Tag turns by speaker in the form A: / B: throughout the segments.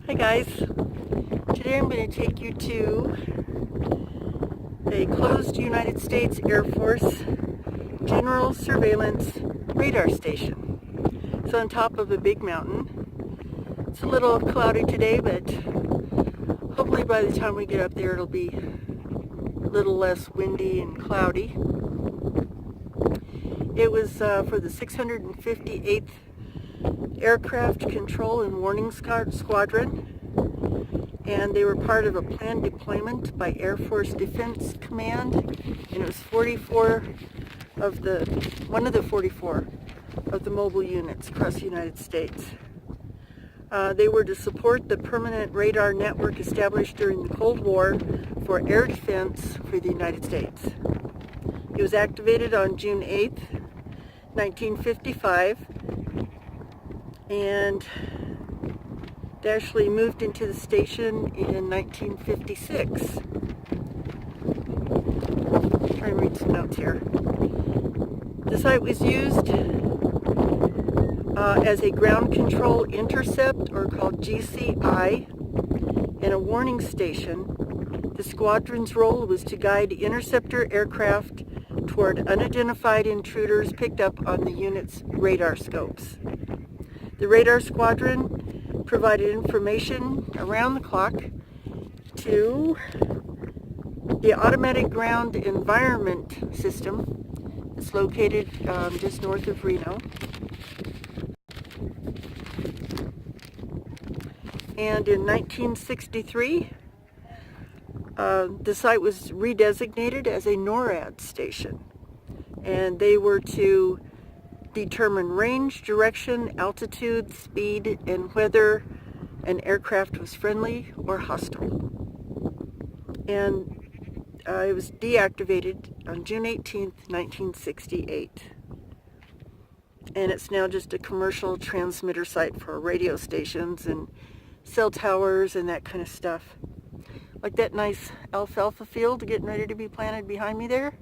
A: Hi guys, today I'm going to take you to a closed United States Air Force General Surveillance Radar Station. It's on top of a big mountain. It's a little cloudy today, but hopefully by the time we get up there it'll be a little less windy and cloudy. It was for the 658th Aircraft Control and Warning Squadron, and they were part of a planned deployment by Air Force Defense Command, and it was 44 of one of the 44 of the mobile units across the United States. They were to support the permanent radar network established during the Cold War for air defense for the United States. It was activated on June 8th, 1955, and actually moved into the station in 1956. Try and read some notes here. The site was used as a ground control intercept, or called GCI, and a warning station. The squadron's role was to guide interceptor aircraft toward unidentified intruders picked up on the unit's radar scopes. The radar squadron provided information around the clock to the Automatic Ground Environment System. It's located just north of Reno. And in 1963, the site was redesignated as a NORAD station. And they were to determine range, direction, altitude, speed, and whether an aircraft was friendly or hostile. And it was deactivated on June 18th, 1968. And it's now just a commercial transmitter site for radio stations and cell towers and that kind of stuff. Like that nice alfalfa field getting ready to be planted behind me there.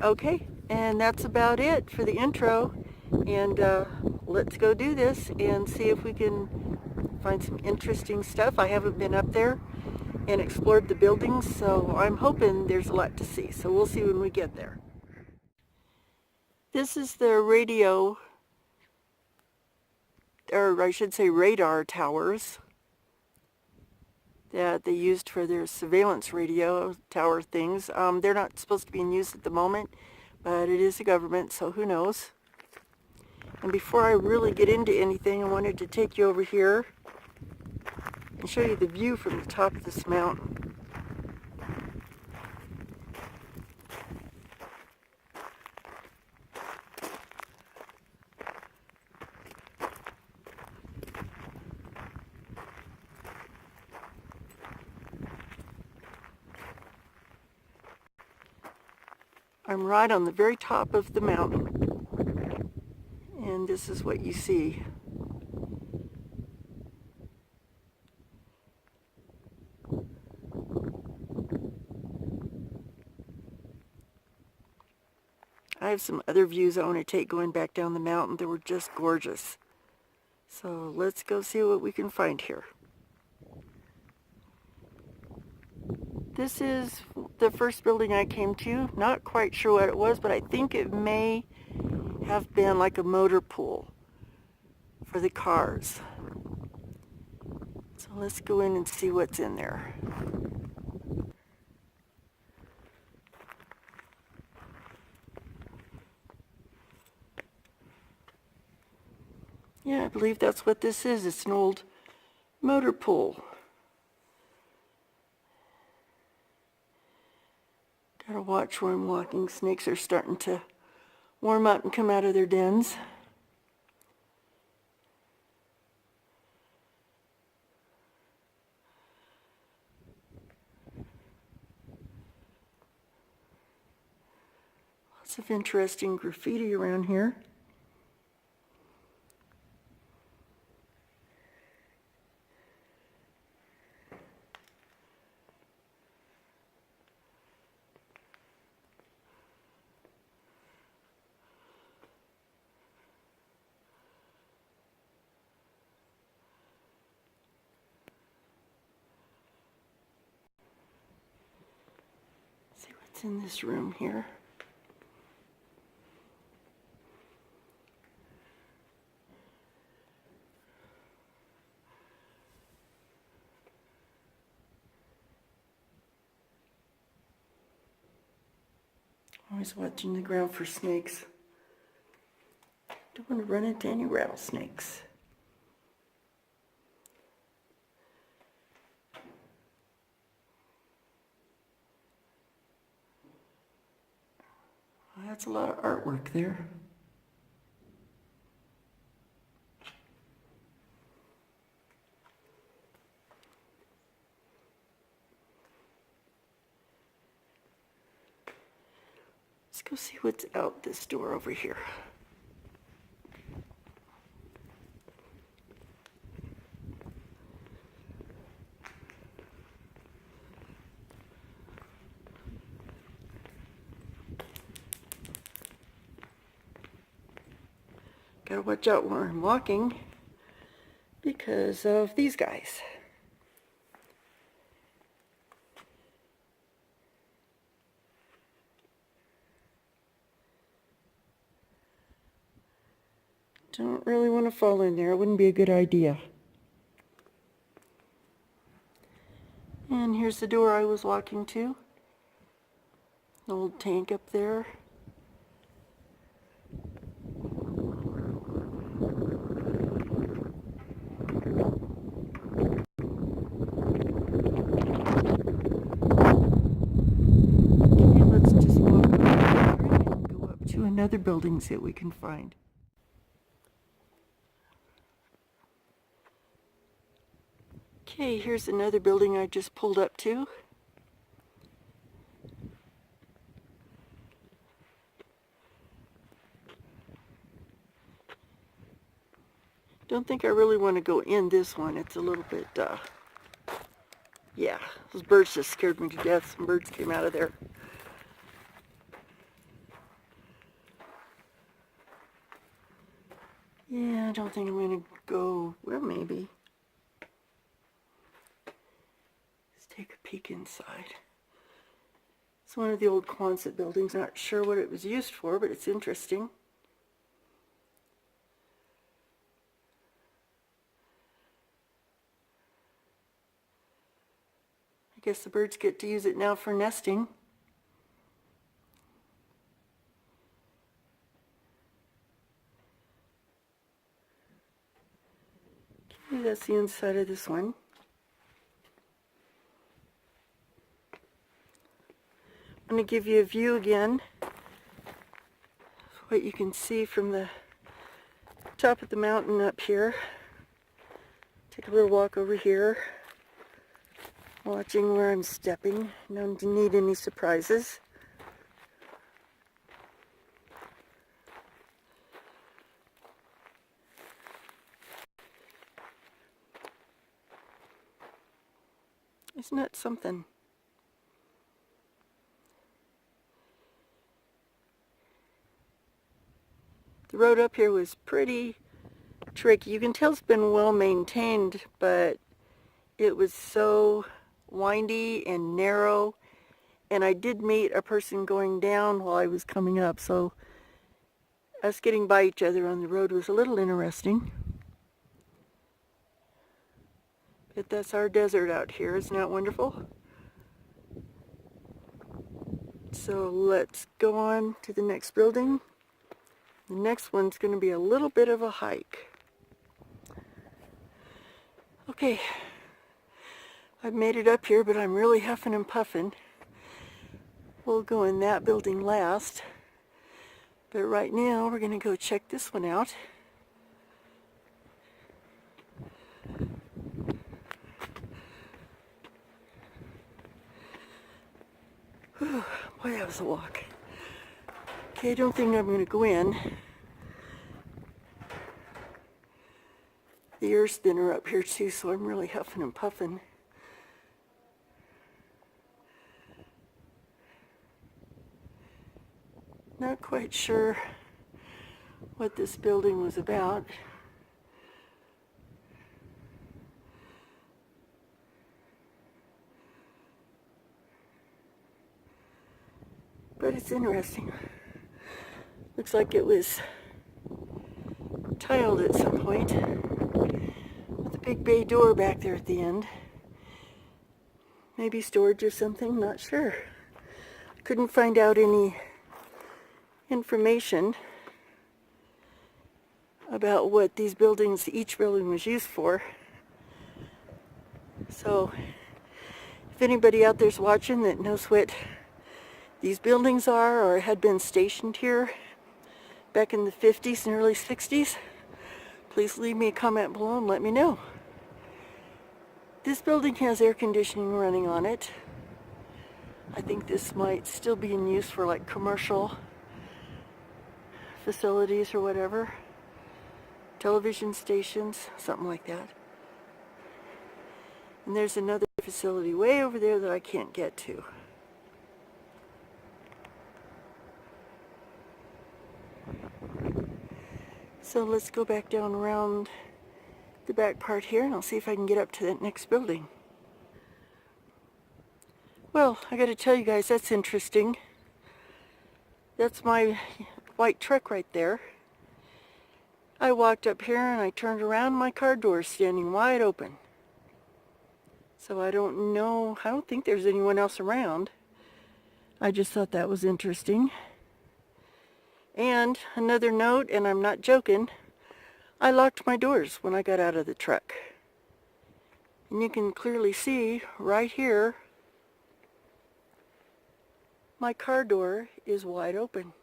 A: Okay, and that's about it for the intro, and let's go do this and see if we can find some interesting stuff. I haven't been up there and explored the buildings, so I'm hoping there's a lot to see, so we'll see when we get there. This is the radio, or I should say radar towers that they used for their surveillance radio tower things. They're not supposed to be in use at the moment, but it is a government, so who knows. And before I really get into anything, I wanted to take you over here and show you the view from the top of this mountain. I'm right on the very top of the mountain, and this is what you see. I have some other views I want to take going back down the mountain that were just gorgeous. So let's go see what we can find here. This is the first building I came to. Not quite sure what it was, but I think it may have been like a motor pool for the cars. So let's go in and see what's in there. Yeah, I believe that's what this is. It's an old motor pool. Gotta watch where I'm walking. Snakes are starting to warm up and come out of their dens. Lots of interesting graffiti around here. It's in this room here. Always watching the ground for snakes. Don't want to run into any rattlesnakes. Well, that's a lot of artwork there. Let's go see what's out this door over here. Gotta watch out where I'm walking because of these guys. Don't really want to fall in there. It wouldn't be a good idea. And here's the door I was walking to. The old tank up there. Okay, let's just walk over here and go up to another building, see what we can find. Okay, here's another building I just pulled up to. Don't think I really want to go in this one. It's a little bit, yeah, those birds just scared me to death. Some birds came out of there. Yeah, I don't think I'm going to go, well, maybe. Let's take a peek inside. It's one of the old Quonset buildings. Not sure what it was used for, but it's interesting. I guess the birds get to use it now for nesting. Okay, that's the inside of this one. I'm going to give you a view again of what you can see from the top of the mountain up here. Take a little walk over here, watching where I'm stepping. Don't need any surprises. Isn't that something? The road up here was pretty tricky. You can tell it's been well maintained, but it was so windy and narrow. And I did meet a person going down while I was coming up, so us getting by each other on the road was a little interesting. But that's our desert out here. Isn't that wonderful? So let's go on to the next building. The next one's going to be a little bit of a hike. Okay, I've made it up here, but I'm really huffing and puffing. We'll go in that building last. But right now, we're going to go check this one out. Whew, boy, that was a walk. Okay, I don't think I'm going to go in. The air thinner up here too, so I'm really huffing and puffing. Not quite sure what this building was about. it's interesting. Looks like it was tiled at some point with a big bay door back there at the end. Maybe storage or something, not sure. Couldn't find out any information about what these buildings, each building was used for. So if anybody out there's watching that knows what these buildings are or had been stationed here back in the 50s and early 60s, please leave me a comment below and let me know. This building has air conditioning running on it. I think this might still be in use for like commercial facilities or whatever. Television stations, something like that. And there's another facility way over there that I can't get to. So let's go back down around the back part here and I'll see if I can get up to that next building. Well, I gotta tell you guys, that's interesting. That's my white truck right there. I walked up here and I turned around, my car door is standing wide open. So I don't know, I don't think there's anyone else around. I just thought that was interesting. And another note, and I'm not joking, I locked my doors when I got out of the truck. And you can clearly see right here, my car door is wide open.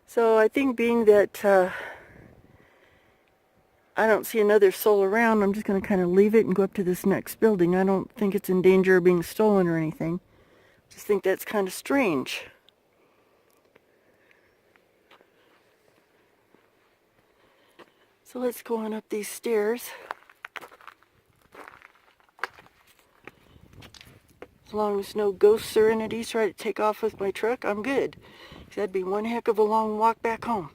A: So I think being that I don't see another soul around, I'm just going to kind of leave it and go up to this next building. I don't think it's in danger of being stolen or anything. Just think that's kind of strange. So let's go on up these stairs. As long as no ghosts or entities try to take off with my truck, I'm good. 'Cause that'd be one heck of a long walk back home.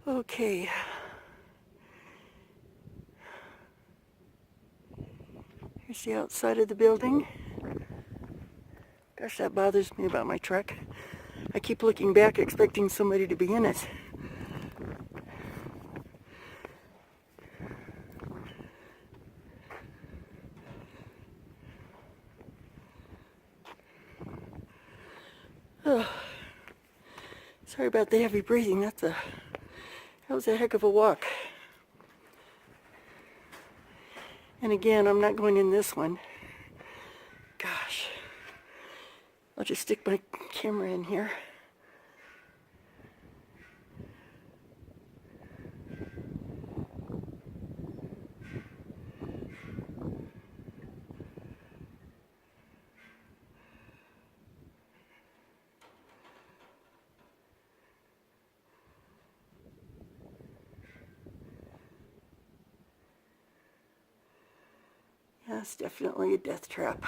A: Okay. Here's the outside of the building. Gosh, that bothers me about my truck. I keep looking back expecting somebody to be in it. Oh. Sorry about the heavy breathing. That was a heck of a walk. And again, I'm not going in this one. Gosh. I'll just stick my camera in here. Yeah, it's definitely a death trap.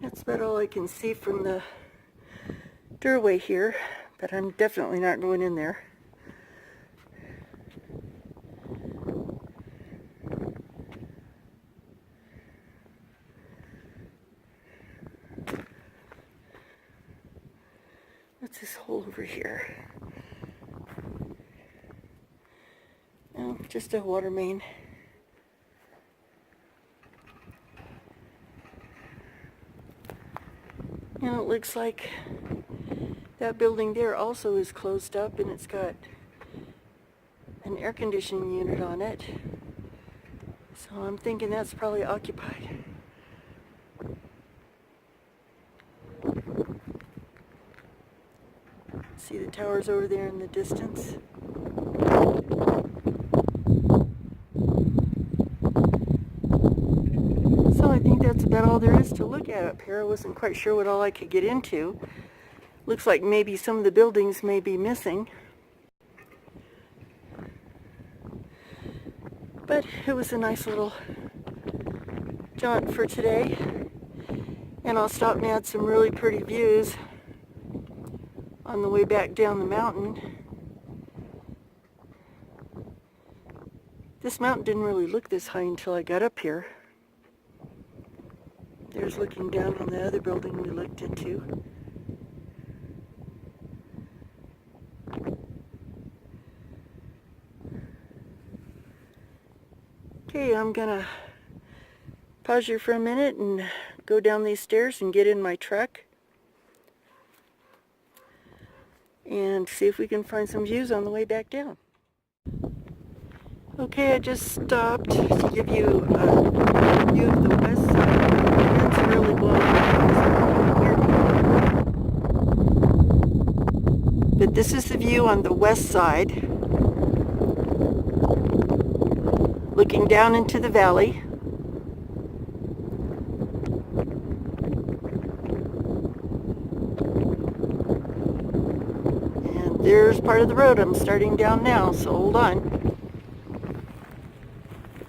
A: That's about all I can see from the doorway here, but I'm definitely not going in there. What's this hole over here? Oh, just a water main. And it looks like that building there also is closed up and it's got an air conditioning unit on it. So I'm thinking that's probably occupied. See the towers over there in the distance? that all there is to look at up here? I wasn't quite sure what all I could get into. Looks like maybe some of the buildings may be missing. But it was a nice little jaunt for today. And I'll stop and add some really pretty views on the way back down the mountain. This mountain didn't really look this high until I got up here. There's looking down on the other building we looked into. Okay, I'm gonna pause here for a minute and go down these stairs and get in my truck and see if we can find some views on the way back down. Okay, I just stopped to give you a view of the west side. The wind's really blowing out. But this is the view on the west side, looking down into the valley. And there's part of the road I'm starting down now, so hold on.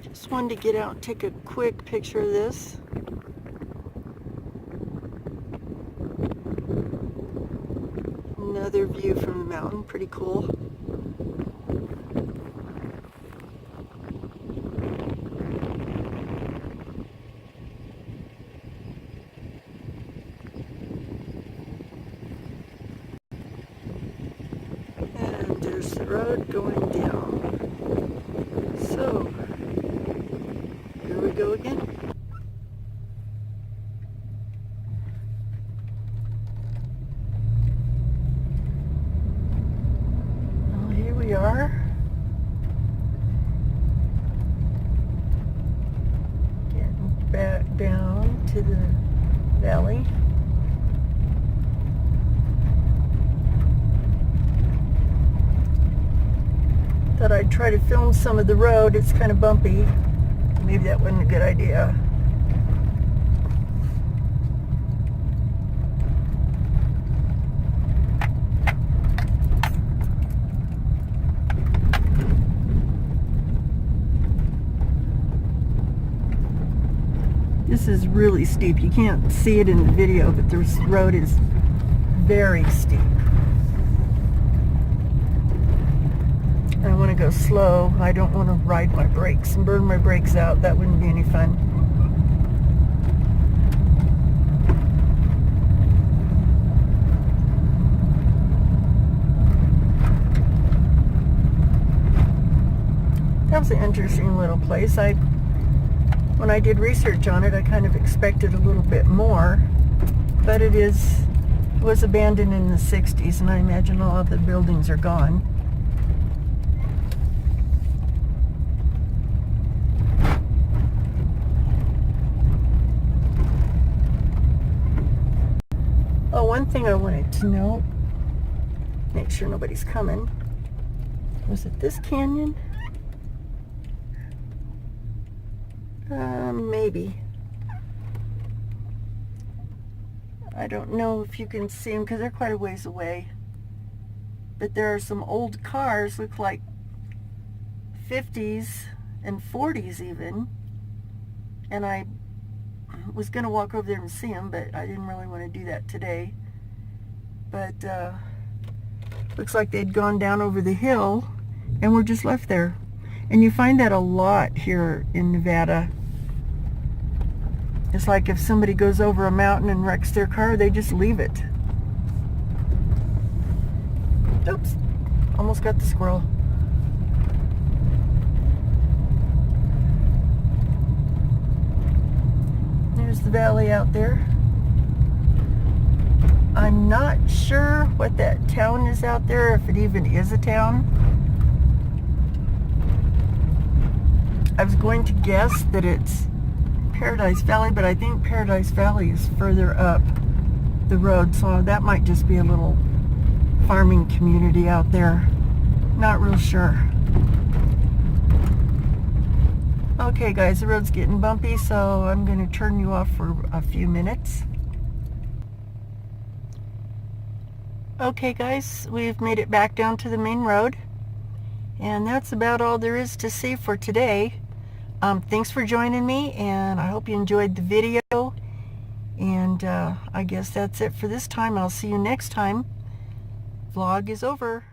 A: Just wanted to get out and take a quick picture of this. Another view from the mountain, pretty cool. And there's the road going down. So, here we go again. Well, here we are. Getting back down to the valley. Thought I'd try to film some of the road. It's kind of bumpy. Maybe that wasn't a good idea. This is really steep. You can't see it in the video, but this road is very steep. I want to go slow. I don't want to ride my brakes and burn my brakes out. That wouldn't be any fun. That was an interesting little place. When I did research on it, I kind of expected a little bit more, but it was abandoned in the 60s, and I imagine all of the buildings are gone. Oh, one thing I wanted to know, make sure nobody's coming, was it this canyon? Maybe. I don't know if you can see them because they're quite a ways away. But there are some old cars, look like 50s and 40s even. And I was going to walk over there and see them, but I didn't really want to do that today. But looks like they'd gone down over the hill and were just left there. And you find that a lot here in Nevada. It's like if somebody goes over a mountain and wrecks their car, they just leave it. Oops, almost got the squirrel. There's the valley out there. I'm not sure what that town is out there, if it even is a town. I was going to guess that it's Paradise Valley, but I think Paradise Valley is further up the road, so that might just be a little farming community out there. Not real sure. Okay guys, the road's getting bumpy, so I'm going to turn you off for a few minutes. Okay guys, we've made it back down to the main road. And that's about all there is to see for today. Thanks for joining me, and I hope you enjoyed the video. And I guess that's it for this time. I'll see you next time. Vlog is over.